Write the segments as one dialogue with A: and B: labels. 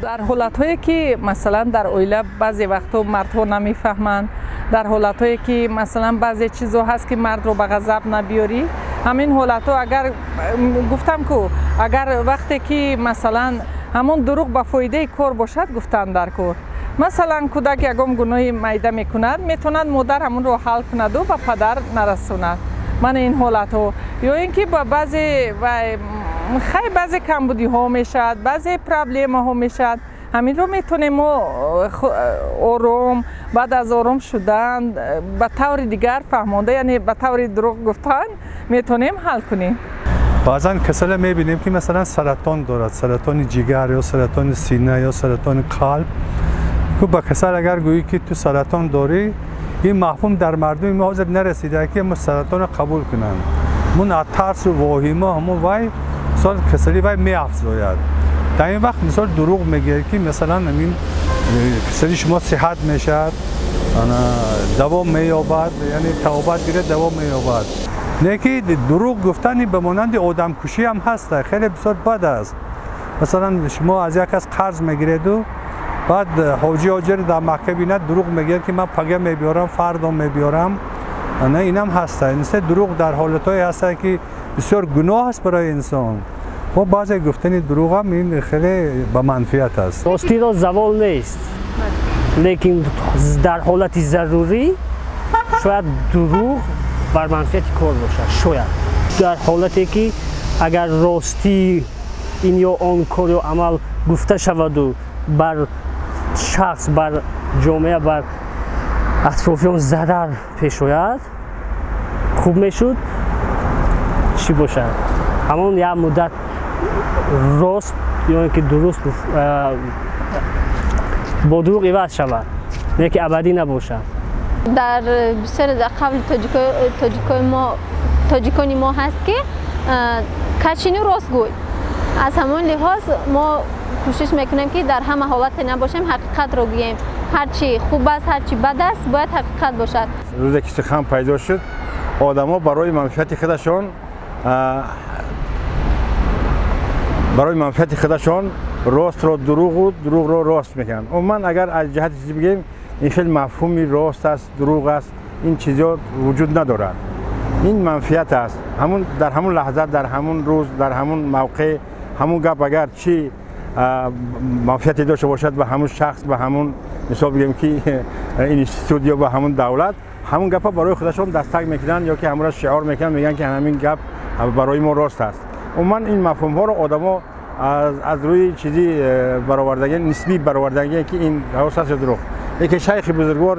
A: در حالت‌هایی که مثلا در اویله بعضی وقتا مردها نمیفهمند، در حالت‌هایی که مثلا بعضی چیزا هست که مرد رو به غضب نبیاری، همین حالت‌ها اگر گفتم که اگر وقتی که مثلا همون دروغ به فایده کار باشد گفتن در کار، مثلا کودک یکم گناه میده میکند میتوند مادر همون رو حل کند و به پدر نرسوند. من این حالت‌ها یا اینکه با بعضی خیلی بعضی کمبودی ها میشد، بعضی پرابلم ها میشد، همین رو میتونیم ما آروم بعد از آروم شدن به طور دیگر فهمانده، یعنی به طور دروغ گفتن میتونیم حل کنیم.
B: بعضا کسایی میبینیم که مثلا سرطان دارد، سرطان جگر یا سرطان سینه یا سرطان قلب، که با کسایی اگر گویی که تو سرطان داری، این مفهوم در مردم ما حاضر نرسیده که ما سرطان قبول کنند. من از ترس و واهمه همون وای مثال کسایی وای میافزاید. در این وقت مثال دروغ میگه که مثلا همین کسایی شما صحت میشد، دوام مییابد، یعنی توبت دیگه دوام مییابد. نه که دروغ گفتنی به مانند آدم کشی هم هست، خیلی بسیار بد است. مثلا شما از یک کس قرض میگیرید و بعد حاجی حاجر در مکه بیند دروغ میگه که من پگه میبیارم فردا میبیارم. نه اینم هست. این دروغ در حالتایی هست که بسیار گناه است برای انسان. و بعضی گفتن دروغ هم این خیلی با منفیت است.
C: راستی را زوال نیست، لیکن در حالت ضروری شاید دروغ بر منفیت کار باشد. شاید در حالتی که اگر راستی این یا آن کار یا عمل گفته شود و بر شخص، بر جامعه، بر اطرافیان ضرر پیش آید، خوب میشد چی باشد؟ همون یک مدت راست یا اینکه درست با دروغ عوض شود، نه که ابدی نباشد.
D: در بسیار در قبل تاجیکانی ما هست که کچینی راست گوی. از همون لحاظ ما کوشش میکنیم که در همه حالت نباشیم، حقیقت رو بگیم. هرچی خوب است، هرچی بد است، باید حقیقت باشد.
E: روزی که سخن پیدا شد، آدما برای منفعت خودشان راست را دروغ و دروغ را راست میکنن. و من اگر از جهت چیزی بگیم، این خیلی مفهومی راست است، دروغ است، این چیزا وجود ندارد. این منفعت است. در همون لحظه، در همون روز، در همون موقع، همون گپ اگر چی منفعتی داشته باشد به همون شخص، به همون مثال بگیم که اینستیتوت یا به همون دولت، همون گپ برای خودشون دستک میکنن یا که همون را شعار میکنن، میگن که همین گپ برای ما راست است. و من این مفهوم ها رو آدما از روی چیزی برآوردگی، نسبی برآوردگی که این راست است یا دروغ. یکی شیخ بزرگوار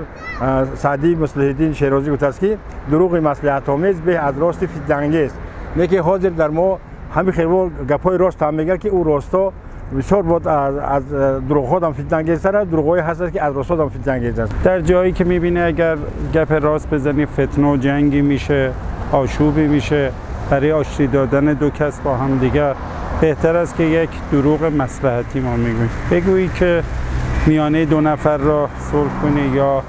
E: سعدی مصلح الدین شیرازی گفته است که دروغ مصلحت آمیز به از راست فتنه انگیز. میگه حاضر در ما همین خیلی گپای راست هم میگه که او راستا بسیار بود از دروغ ها هم فتنه انگیزتره، دروغایی هست که از راست هم فتنه انگیز است.
F: در جایی که میبینه اگر گپ راست بزنی فتنه و جنگی میشه، آشوبی میشه، برای آشتی دادن دو کس با هم دیگر بهتر است که یک دروغ مصلحتی ما میگوییم. بگویی که میانه دو نفر را صلح کنی یا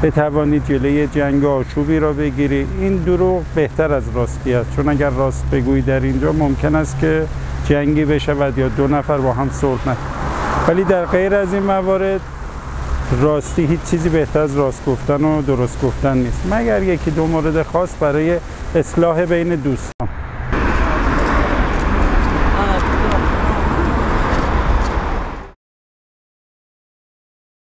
F: بتوانی جلوی جنگ و آشوبی را بگیری، این دروغ بهتر از راستی است. چون اگر راست بگویی در اینجا ممکن است که جنگی بشود یا دو نفر با هم صلح نکنند. ولی در غیر از این موارد راستی هیچ چیزی بهتر از راست گفتن و درست گفتن نیست، مگر یکی دو مورد خاص برای اصلاح بین دوستان.